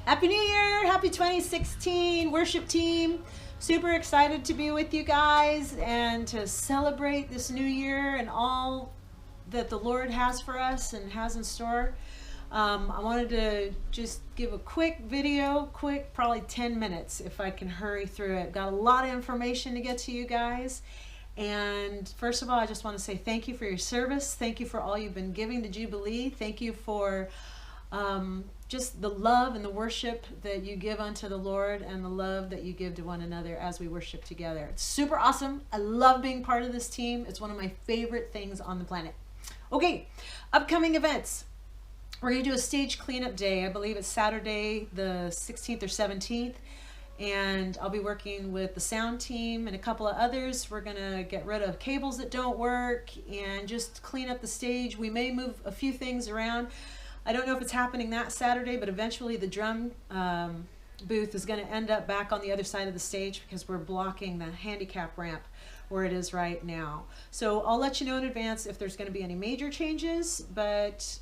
Happy New Year! Happy 2016 worship team. Super excited to be with you guys and to celebrate this new year and all that the Lord has for us and has in store. I wanted to just give a quick video, probably 10 minutes if I can hurry through it. Got a lot of information to get to you guys. And first of all, I just want to say thank you for your service. Thank you for all you've been giving to Jubilee. Thank you for just the love and the worship that you give unto the Lord and the love that you give to one another as we worship together. It's super awesome. I love being part of this team. It's one of my favorite things on the planet. Okay, upcoming events. We're going to do a stage cleanup day. I believe it's Saturday the 16th or 17th. And I'll be working with the sound team and a couple of others. We're going to get rid of cables that don't work and just clean up the stage. We may move a few things around. I don't know if it's happening that Saturday, but eventually the drum booth is going to end up back on the other side of the stage because we're blocking the handicap ramp where it is right now. So I'll let you know in advance if there's going to be any major changes, but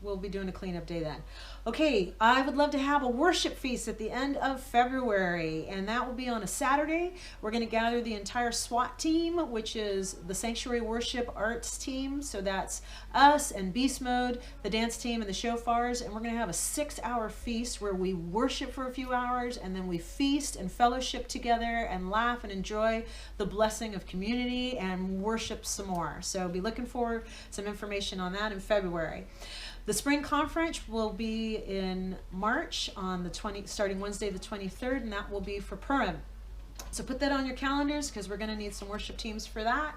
we'll be doing a cleanup day then. Okay, I would love to have a worship feast at the end of February, and that will be on a Saturday. We're going to gather the entire SWAT team, which is the Sanctuary Worship Arts team. So that's us and Beast Mode, the dance team, and the shofars. And we're going to have a 6-hour feast where we worship for a few hours, and then we feast and fellowship together and laugh and enjoy the blessing of community and worship some more. So be looking for some information on that in February. The spring conference will be in March on the starting Wednesday the 23rd, and that will be for Purim. So put that on your calendars because we're going to need some worship teams for that.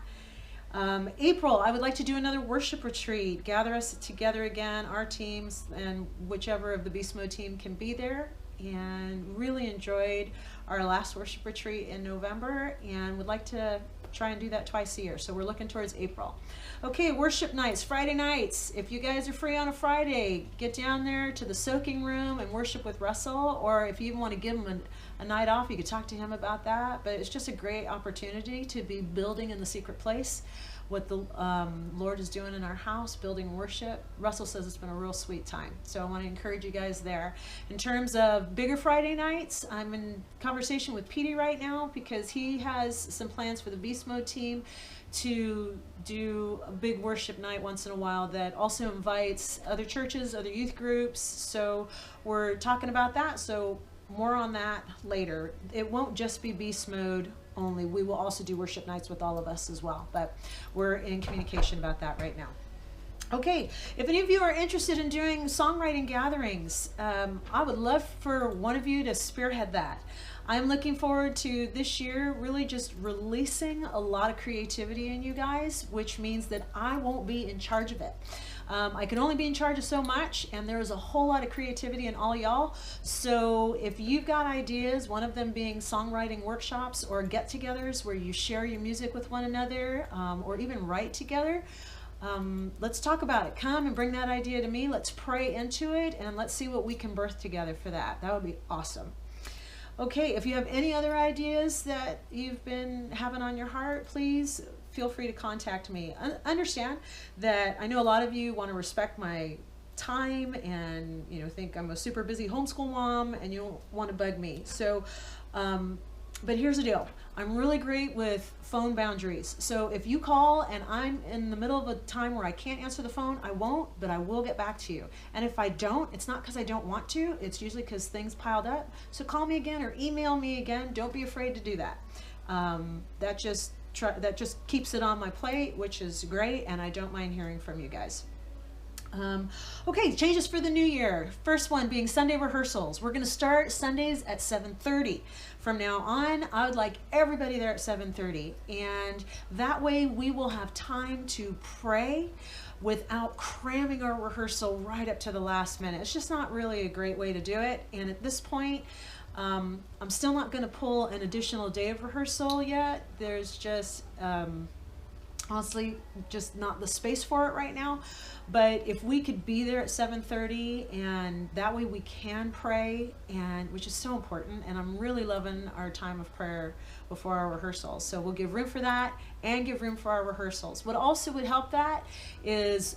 April, I would like to do another worship retreat. Gather us together again, our teams, and whichever of the Beast Mode team can be there. And really enjoyed our last worship retreat in November and would like to try and do that twice a year. So we're looking towards April. Okay, worship nights, Friday nights. If you guys are free on a Friday, get down there to the soaking room and worship with Russell. Or if you even want to give him a night off, you could talk to him about that. But it's just a great opportunity to be building in the secret place what the Lord is doing in our house, building worship. Russell says it's been a real sweet time. So I want to encourage you guys there. In terms of bigger Friday nights, I'm in conversation with Petey right now because he has some plans for the Beast Mode team to do a big worship night once in a while that also invites other churches, other youth groups. So we're talking about that. So more on that later. It won't just be Beast Mode only. We will also do worship nights with all of us as well, but we're in communication about that right now. Okay, if any of you are interested in doing songwriting gatherings, I would love for one of you to spearhead that. I'm looking forward to this year really just releasing a lot of creativity in you guys, which means that I won't be in charge of it. I can only be in charge of so much, and there is a whole lot of creativity in all y'all. So if you've got ideas, one of them being songwriting workshops or get-togethers where you share your music with one another, or even write together, let's talk about it. Come and bring that idea to me. Let's pray into it, and let's see what we can birth together for that. That would be awesome. Okay, if you have any other ideas that you've been having on your heart, please feel free to contact me. Understand that I know a lot of you want to respect my time and think I'm a super busy homeschool mom and you don't want to bug me. So but here's the deal. I'm really great with phone boundaries. So if you call and I'm in the middle of a time where I can't answer the phone, I won't, but I will get back to you. And if I don't, it's not because I don't want to. It's usually because things piled up. So call me again or email me again. Don't be afraid to do that. That just keeps it on my plate, which is great, and I don't mind hearing from you guys. Okay, changes for the new year. First one being Sunday rehearsals. We're going to start Sundays at 7:30. From now on, I would like everybody there at 7:30, and that way we will have time to pray without cramming our rehearsal right up to the last minute. It's just not really a great way to do it, and at this point, I'm still not going to pull an additional day of rehearsal yet. There's just honestly just not the space for it right now, But if we could be there at 7:30, and that way we can pray, and which is so important. And I'm really loving our time of prayer before our rehearsals. So we'll give room for that and give room for our rehearsals. What also would help that is,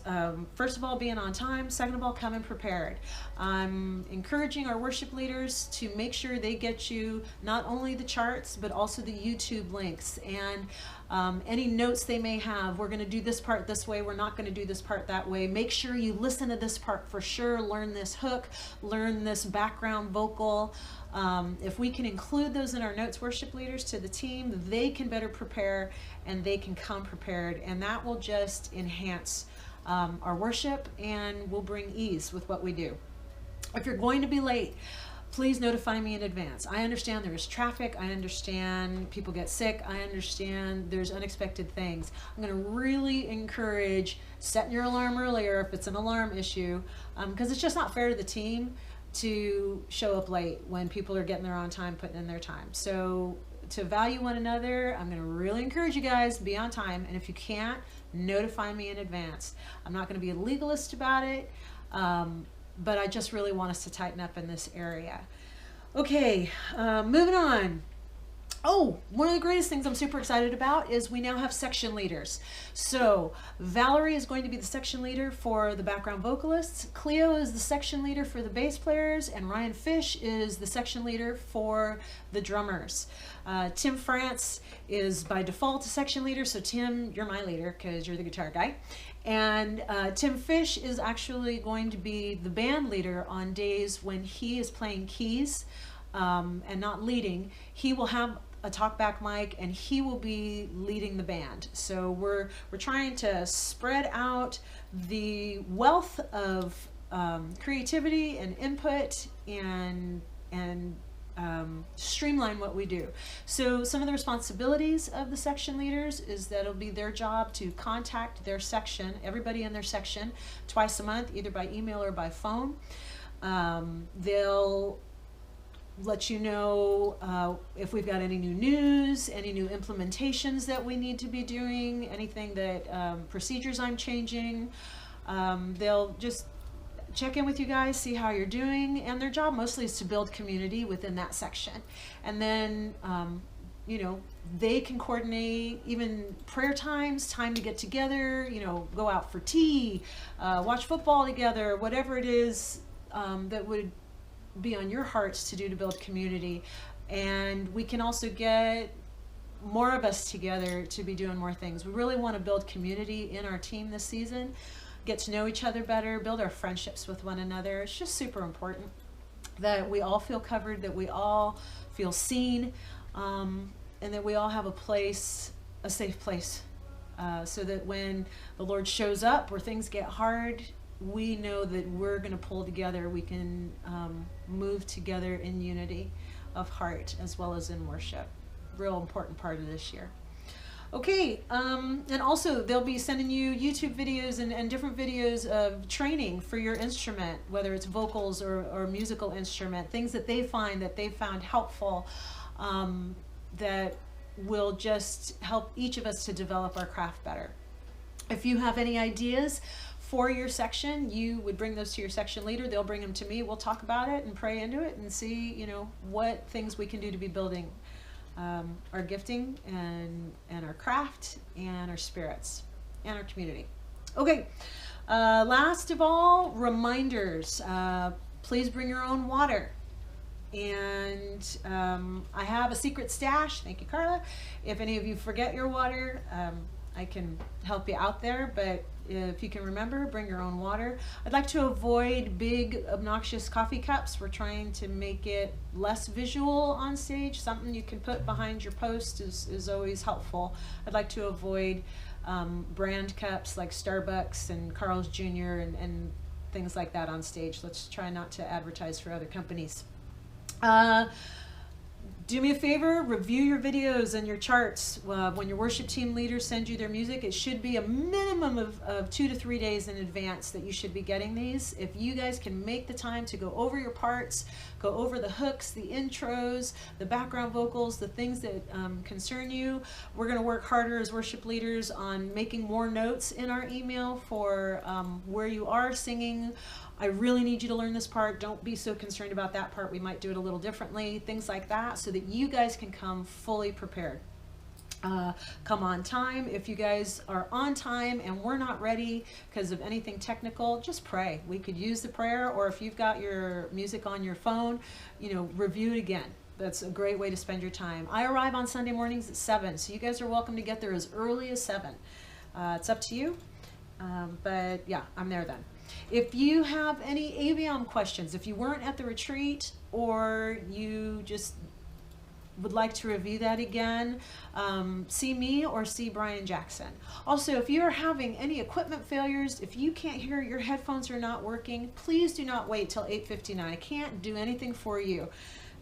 first of all, being on time. Second of all, coming prepared. I'm encouraging our worship leaders to make sure they get you not only the charts, but also the YouTube links and any notes they may have. We're going to do this part this way. We're not going to do this part that way. Make sure you listen to this part for sure. Learn this hook, learn this background vocal. If we can include those in our notes, worship leaders, to the team, they can better prepare and they can come prepared, and that will just enhance our worship and will bring ease with what we do. If you're going to be late, please notify me in advance. I understand there is traffic. I understand people get sick. I understand there's unexpected things. I'm going to really encourage setting your alarm earlier if it's an alarm issue, because it's just not fair to the team to show up late when people are getting there on time, putting in their time. So to value one another, I'm going to really encourage you guys to be on time. And if you can't, notify me in advance. I'm not going to be a legalist about it, but I just really want us to tighten up in this area. Okay, moving on. Oh, one of the greatest things I'm super excited about is we now have section leaders. So Valerie is going to be the section leader for the background vocalists. Cleo is the section leader for the bass players, and Ryan Fish is the section leader for the drummers. Tim France is by default a section leader. So Tim, you're my leader because you're the guitar guy. And Tim Fish is actually going to be the band leader on days when he is playing keys and not leading. He will have a talkback mic and he will be leading the band. So we're trying to spread out the wealth of creativity and input and streamline what we do. So some of the responsibilities of the section leaders is that it'll be their job to contact their section, everybody in their section, twice a month, either by email or by phone. They'll let you know if we've got any new news, any new implementations that we need to be doing, anything that procedures I'm changing. They'll just check in with you guys, see how you're doing, and their job mostly is to build community within that section. And then, you know, they can coordinate even prayer times, time to get together, you know, go out for tea, watch football together, whatever it is that would be on your hearts to do to build community. And we can also get more of us together to be doing more things. We really want to build community in our team this season, get to know each other better, build our friendships with one another. It's just super important that we all feel covered, that we all feel seen, and that we all have a place, a safe place, so that when the Lord shows up where things get hard, we know that we're going to pull together. We can move together in unity of heart as well as in worship. Real important part of this year. Okay, and also they'll be sending you YouTube videos and different videos of training for your instrument, whether it's vocals or musical instrument, things that they find that they found helpful, that will just help each of us to develop our craft better. If you have any ideas for your section, you would bring those to your section leader. They'll bring them to me. We'll talk about it and pray into it and see, you know, what things we can do to be building our gifting and our craft and our spirits and our community. Okay, last of all, reminders. Please bring your own water. And I have a secret stash. Thank you, Carla. If any of you forget your water, I can help you out there, but if you can remember, bring your own water. I'd like to avoid big, obnoxious coffee cups. We're trying to make it less visual on stage. Something you can put behind your post is always helpful. I'd like to avoid brand cups like Starbucks and Carl's Jr. and things like that on stage. Let's try not to advertise for other companies. Do me a favor, review your videos and your charts. When your worship team leaders send you their music, it should be a minimum of 2 to 3 days in advance that you should be getting these. If you guys can make the time to go over your parts, go over the hooks, the intros, the background vocals, the things that concern you, we're going to work harder as worship leaders on making more notes in our email for where you are singing. I really need you to learn this part. Don't be so concerned about that part. We might do it a little differently, things like that, so that you guys can come fully prepared. Come on time. If you guys are on time and we're not ready because of anything technical, just pray. We could use the prayer, or if you've got your music on your phone, you know, review it again. That's a great way to spend your time. I arrive on Sunday mornings at 7, so you guys are welcome to get there as early as 7. It's up to you, but yeah, I'm there then. If you have any Aviom questions, if you weren't at the retreat or you just would like to review that again, see me or see Brian Jackson. Also, if you're having any equipment failures, if you can't hear, your headphones are not working, please do not wait till 8:59. I can't do anything for you,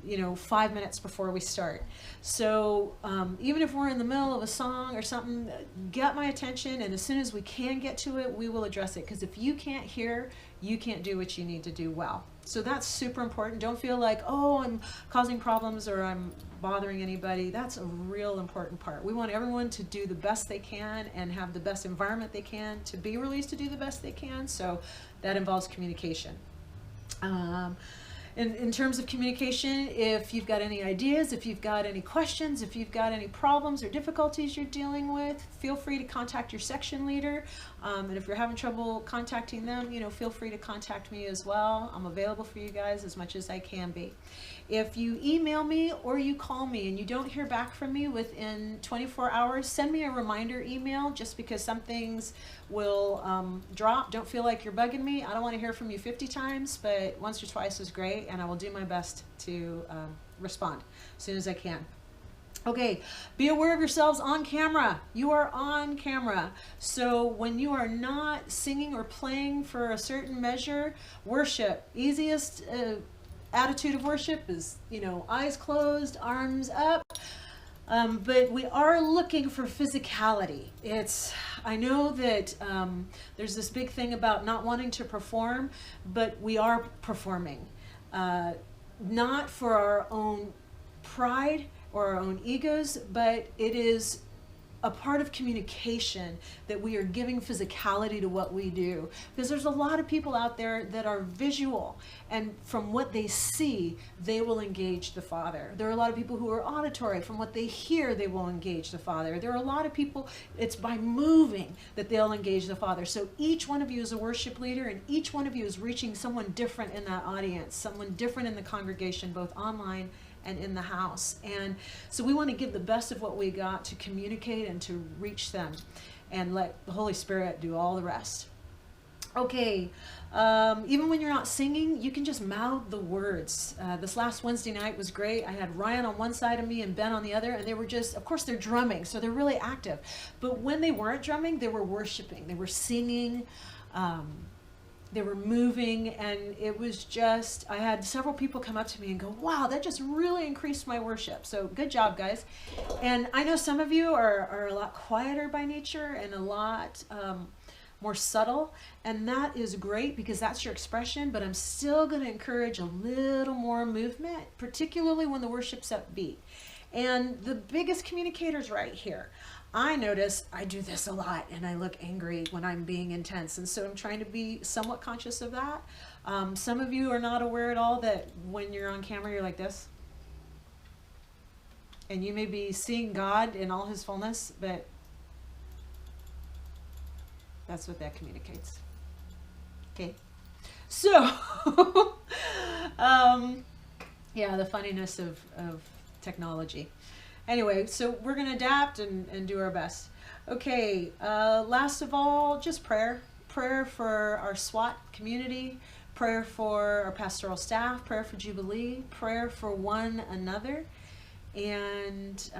you know, 5 minutes before we start. So even if we're in the middle of a song or something, get my attention, and as soon as we can get to it, we will address it, because if you can't hear, you can't do what you need to do well. So that's super important. Don't feel like, oh, I'm causing problems or I'm bothering anybody. That's a real important part. We want everyone to do the best they can and have the best environment they can to be released to do the best they can. So that involves communication. In terms of communication, if you've got any ideas, if you've got any questions, if you've got any problems or difficulties you're dealing with, feel free to contact your section leader. And if you're having trouble contacting them, you know, feel free to contact me as well. I'm available for you guys as much as I can be. If you email me or you call me and you don't hear back from me within 24 hours, send me a reminder email, just because some things will drop. Don't feel like you're bugging me. I don't want to hear from you 50 times, but once or twice is great, and I will do my best to respond as soon as I can. Okay, be aware of yourselves on camera. You are on camera. So when you are not singing or playing for a certain measure, worship, easiest attitude of worship is, you know, eyes closed, arms up. But we are looking for physicality. I know that there's this big thing about not wanting to perform, but we are performing. Not for our own pride or our own egos, but it is a part of communication that we are giving physicality to what we do. Because there's a lot of people out there that are visual, and from what they see, they will engage the Father. There are a lot of people who are auditory. From what they hear, they will engage the Father. There are a lot of people, it's by moving that they'll engage the Father. So each one of you is a worship leader, and each one of you is reaching someone different in that audience, someone different in the congregation, both online and in the house. And so we want to give the best of what we got to communicate and to reach them, and let the Holy Spirit do all the rest. Okay, even when you're not singing, you can just mouth the words. This last Wednesday night was great. I had Ryan on one side of me and Ben on the other, and they were just, of course they're drumming, so they're really active. But when they weren't drumming, they were worshiping, they were singing, they were moving, and it was just, I had several people come up to me and go, wow, that just really increased my worship. So good job, guys. And I know some of you are a lot quieter by nature and a lot more subtle, and that is great because that's your expression, but I'm still going to encourage a little more movement, particularly when the worship's upbeat. And the biggest communicators right here. I notice I do this a lot, and I look angry when I'm being intense, and so I'm trying to be somewhat conscious of that. Some of you are not aware at all that when you're on camera, you're like this. And you may be seeing God in all his fullness, but that's what that communicates. Okay. So, yeah, the funniness of technology. Anyway, so we're going to adapt and do our best. Okay, last of all, just prayer. Prayer for our SWAT community, prayer for our pastoral staff, prayer for Jubilee, prayer for one another. And